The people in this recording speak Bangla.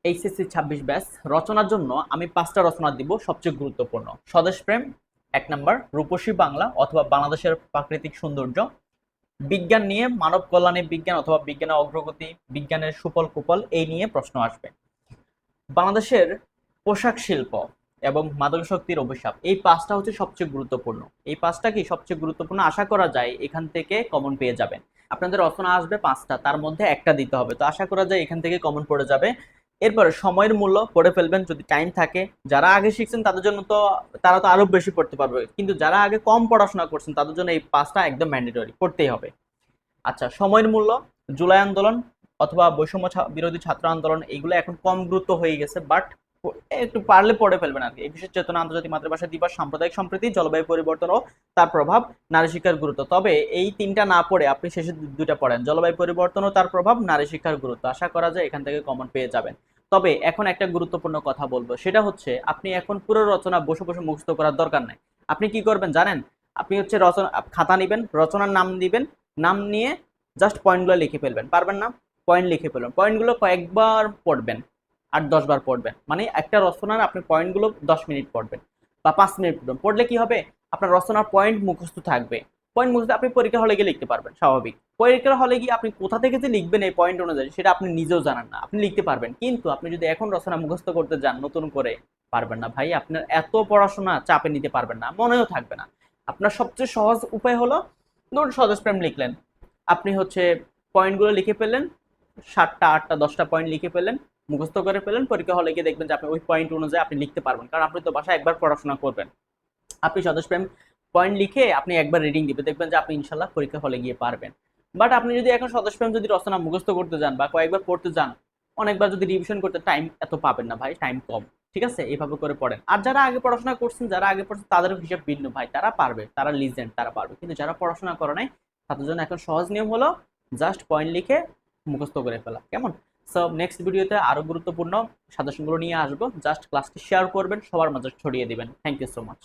এইচএসসি 26 ব্যাচ রচনার জন্য আমি 5টা রচনা দিব সবচেয়ে গুরুত্বপূর্ণ। স্বদেশপ্রেম 1 নাম্বার, রূপসী বাংলা অথবা বাংলাদেশের প্রাকৃতিক সৌন্দর্য, বিজ্ঞান নিয়ে মানব কল্যাণে বিজ্ঞান অথবা বিজ্ঞানের অগ্রগতি, বিজ্ঞানের সুফল কুফল এই নিয়ে প্রশ্ন আসবে। বাংলাদেশের পোশাক শিল্প এবং মাদকাসক্তির অভিশাপ, এই 5টা হচ্ছে সবচেয়ে গুরুত্বপূর্ণ। এই 5টা কি সবচেয়ে গুরুত্বপূর্ণ, আশা করা যায় এখান থেকে কমন পেয়ে যাবেন। আপনাদের রচনা আসবে 5টা, তার মধ্যে একটা দিতে হবে, তো আশা করা যায় এখান থেকে কমন পড়ে যাবে। এরপরে সময়ের মূল্য পড়ে ফেলবেন যদি টাইম থাকে। যারা আগে শিখছেন তাদের জন্য তো তারা তো আরো বেশি পড়তে পারবে, কিন্তু যারা আগে কম পড়াশোনা করছেন তাদের জন্য এই 5টা একদম ম্যান্ডেটরি, পড়তেই হবে। আচ্ছা, সময়ের মূল্য, জুলাই আন্দোলন অথবা বৈষম্য বিরোধী ছাত্র আন্দোলন এইগুলো এখন কম গুরুত্ব হয়ে গেছে, বাট একটু পারলে পড়ে ফেলবেন আর কি। এই বিশেষ চেতনা, আন্তর্জাতিক মাতৃভাষা দিবস, সাম্প্রদায়িক সম্প্রীতি, জলবায়ু পরিবর্তন ও তার প্রভাব, নারী শিক্ষার গুরুত্ব। তবে এই 3টা না পড়ে আপনি শেষে 2টা পড়েন, জলবায়ু পরিবর্তন ও তার প্রভাব, নারী শিক্ষার গুরুত্ব। আশা করা যায় এখান থেকে কমন পেয়ে যাবেন। তবে এখন একটা গুরুত্বপূর্ণ কথা বলবো, সেটা হচ্ছে আপনি এখন পুরো রচনা বসে বসে মুখস্থ করার দরকার নাই। আপনি কি করবেন জানেন? আপনি হচ্ছে রচনা খাতা নিবেন, রচনার নাম দিবেন, নাম নিয়ে জাস্ট পয়েন্টগুলো লিখে ফেলবেন। পারবেন না? পয়েন্ট লিখে ফেলবেন, পয়েন্টগুলো কয়েকবার পড়বেন, 8-10 বার পড়বেন। মানে একটা রচনার আপনি পয়েন্টগুলো 10 মিনিট পড়বেন বা 5 মিনিট পড়বেন। পড়লে কি হবে, আপনার রচনার পয়েন্ট মুখস্থ থাকবে। পয়েন্ট মুখস্থ আপনি পরীক্ষা হলে গিয়ে লিখতে পারবেন, স্বাভাবিক। পরীক্ষার হলে গিয়ে আপনি কোথা থেকে যে লিখবেন এই পয়েন্ট অনুযায়ী সেটা আপনি নিজেও জানেন না, আপনি লিখতে পারবেন, কিন্তু আপনি যদি এখন রচনা মুখস্থ করতে যান নতুন করে, পারবেন না ভাই। আপনার এত পড়াশোনা চাপে নিতে পারবেন না, মনেও থাকবে না। আপনার সবচেয়ে সহজ উপায় হলো, ধরুন স্বদেশপ্রেম লিখলেন, আপনি হচ্ছে পয়েন্টগুলো লিখে ফেললেন, 7টা 8টা 10টা পয়েন্ট লিখে ফেললেন, মুখস্থ করে ফেলেন, পরীক্ষা হলে গিয়ে দেখবেন যে আপনি ওই পয়েন্ট অনুযায়ী আপনি লিখতে পারবেন, কারণ আপনি তো বাসায় একবার পড়াশোনা করবেন। আপনি স্বদেশপ্রেম পয়েন্ট লিখে আপনি একবার রিডিং দিবেন, দেখবেন যে আপনি ইনশাল্লাহ পরীক্ষা হলে গিয়ে পারবেন। বাট আপনি যদি এখন স্বদেশপ্রেম যদি রচনা মুখস্থ করতে যান বা কয়েকবার পড়তে যান, অনেকবার যদি রিভিশন করতে, টাইম এত পাবেন না ভাই, টাইম কম। ঠিক আছে, এইভাবে করে পড়েন। আর যারা আগে পড়াশোনা করছেন, যারা আগে পড়ছেন তাদের হিসাব ভিন্ন ভাই, তারা পারবে, তারা লিজেন্ড, তারা পারবে। কিন্তু যারা পড়াশোনা করে নাই তাদের জন্য এখন সহজ নিয়ম হলো জাস্ট পয়েন্ট লিখে মুখস্থ করে ফেলা, কেমন? সো নেক্সট ভিডিওতে আরো গুরুত্বপূর্ণ সাজেশনগুলো নিয়ে আসবো। জাস্ট ক্লাসটি শেয়ার করবেন, সবার মাঝে ছড়িয়ে দিবেন। Thank you so much.